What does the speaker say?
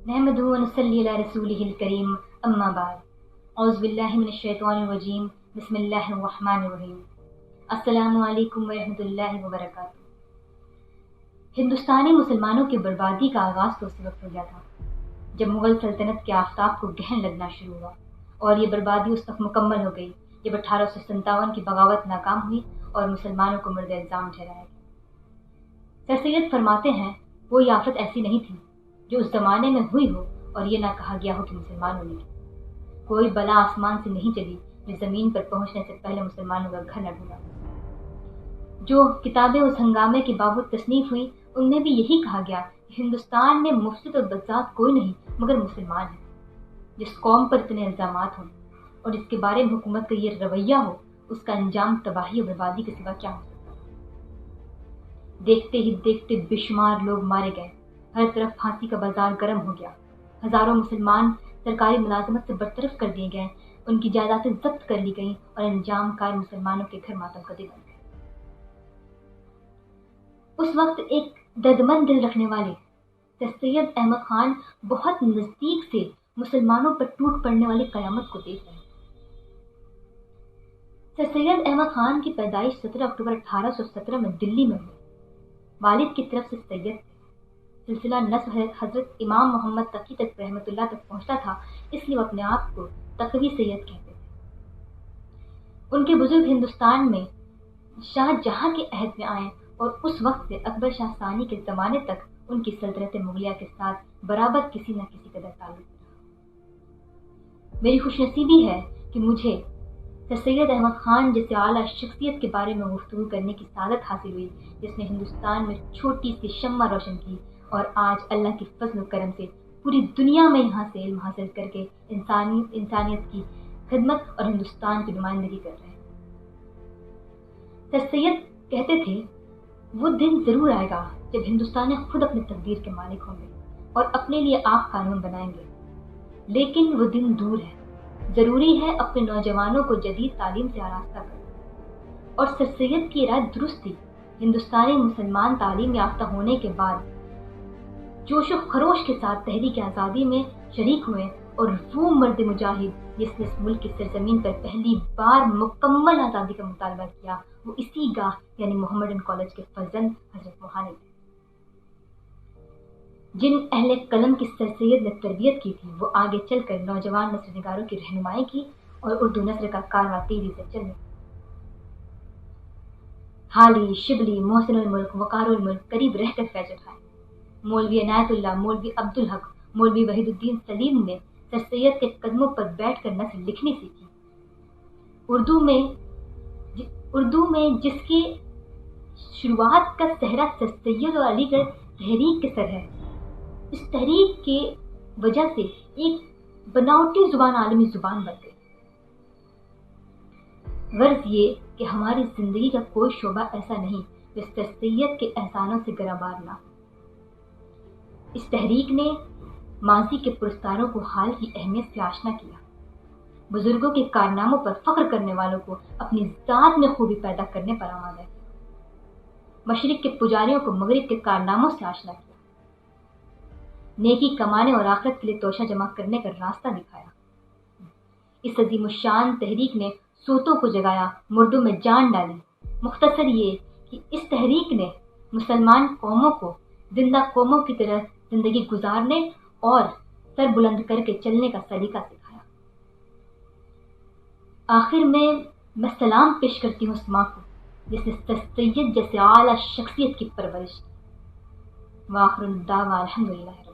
نحمدہ و نصلی علی رسولہ الکریم، اما بعد، اعوذ باللہ من الشیطان الرجیم، بسم اللہ الرحمن الرحیم۔ السلام علیکم ورحمۃ اللہ وبرکاتہ۔ ہندوستانی مسلمانوں کی بربادی کا آغاز تو اسی وقت ہو گیا تھا جب مغل سلطنت کے آفتاب کو گرہن لگنا شروع ہوا، اور یہ بربادی اس وقت مکمل ہو گئی جب 1857 کی بغاوت ناکام ہوئی اور مسلمانوں کو مرد الزام ٹھہرایا گیا۔ سر سید فرماتے ہیں، وہ آفت ایسی نہیں تھی جو اس زمانے میں ہوئی ہو اور یہ نہ کہا گیا ہو کہ مسلمانوں نے کی۔ کوئی بلا آسمان سے نہیں چلی جو زمین پر پہنچنے سے پہلے مسلمانوں کا گھر نہ ڈھونڈا۔ جو کتابیں اس ہنگامے کے بابت تصنیف ہوئی ان میں بھی یہی کہا گیا کہ ہندوستان میں مفسد اور بدذات کوئی نہیں مگر مسلمان ہے۔ جس قوم پر اتنے الزامات ہوں اور جس کے بارے میں حکومت کا یہ رویہ ہو، اس کا انجام تباہی اور بربادی کے سوا کیا ہو سکتا ہے؟ دیکھتے ہی دیکھتے بے شمار لوگ مارے گئے، ہر طرف پھانسی کا بازار گرم ہو گیا، ہزاروں مسلمان سرکاری ملازمت سے برطرف کر دیے گئے، ان کی جائیدادیں ضبط کر لی گئیں اور انجام کار مسلمانوں کے گھر ماتم کدے بن گئے۔ اس وقت ایک دردمند دل رکھنے والے سر سید احمد خان بہت نزدیک سے مسلمانوں پر ٹوٹ پڑنے والی قیامت کو دیکھ رہے تھے۔ سر سید احمد خان کی پیدائش 17 اکتوبر 1817 میں دلی میں ہوئی۔ والد کی طرف سے سید تھے۔ سلسلہ نسب حضرت امام محمد تقی تک رحمۃ اللہ تک پہنچتا تھا، اس لیے وہ اپنے آپ کو تقوی سید کہتے تھے۔ ان کے بزرگ ہندوستان میں شاہ جہاں کے عہد میں آئے اور اس وقت سے اکبر شاہ ثانی کے زمانے تک ان کی سلطنت مغلیہ کے ساتھ برابر کسی نہ کسی قدر تعلق رہا۔ میری خوش نصیبی ہے کہ مجھے سر سید احمد خان جیسے اعلیٰ شخصیت کے بارے میں گفتگو کرنے کی سعادت حاصل ہوئی، جس نے ہندوستان میں چھوٹی سی شمع روشن کی اور آج اللہ کے فضل و کرم سے پوری دنیا میں یہاں سے علم حاصل کر کے انسانیت کی خدمت اور ہندوستان کی نمائندگی کر رہے ہیں۔ سر سید کہتے تھے، وہ دن ضرور آئے گا جب ہندوستانی خود اپنی تقدیر کے مالک ہوں گے اور اپنے لیے آپ قانون بنائیں گے، لیکن وہ دن دور ہے۔ ضروری ہے اپنے نوجوانوں کو جدید تعلیم سے آراستہ کرنا۔ اور سر سید کی رائے درست تھی۔ ہندوستانی مسلمان تعلیم یافتہ ہونے کے بعد جوش و خروش کے ساتھ تحریک آزادی میں شریک ہوئے، اور وہ مرد مجاہد جس نے اس ملک کی سرزمین پر پہلی بار مکمل آزادی کا مطالبہ کیا، وہ اسی گاہ یعنی محمدن کالج کے فرزند حضرت موہانی تھے۔ جن اہل قلم کی سر سید نے تربیت کی تھی، وہ آگے چل کر نوجوان نثر نگاروں کی رہنمائی کی اور اردو نثر کا کارواں تیزی سے چلنے۔ حالی، شبلی، محسن الملک، وقار الملک قریب رہ کر فیض اٹھائے۔ مولوی عنایت اللہ، مولوی عبدالحق، مولوی وحید الدین سلیم نے سر سید کے قدموں پر بیٹھ کر نثر لکھنی سیکھی۔ اردو میں جس کی شروعات کا صحرا سر سید اور علی گڑھ تحریک کے سر ہے، اس تحریک کی وجہ سے ایک بناوٹی زبان عالمی زبان بن گئی۔ غرض یہ کہ ہماری زندگی کا کوئی شعبہ ایسا نہیں جو سر سید کے احسانوں سے گرابار نہ ہو۔ اس تحریک نے ماضی کے پرستاروں کو حال کی اہمیت سے آشنا کیا، بزرگوں کے کارناموں پر فخر کرنے والوں کو اپنی ذات میں خوبی پیدا کرنے پر آمادہ کیا، مشرق کے پجاریوں کو مغرب کے کارناموں سے آشنا کیا، نیکی کمانے اور آخرت کے لیے توشہ جمع کرنے کا راستہ دکھایا۔ اس عظیم الشان تحریک نے سوتوں کو جگایا، مردوں میں جان ڈالی۔ مختصر یہ کہ اس تحریک نے مسلمان قوموں کو زندہ قوموں کی طرح زندگی گزارنے اور سر بلند کر کے چلنے کا سلیقہ سکھایا۔ آخر میں سلام پیش کرتی ہوں اس ماں کو جس نے سر سید جیسے اعلیٰ شخصیت کی پرورش کی۔ وآخر الدعویٰ الحمدللہ۔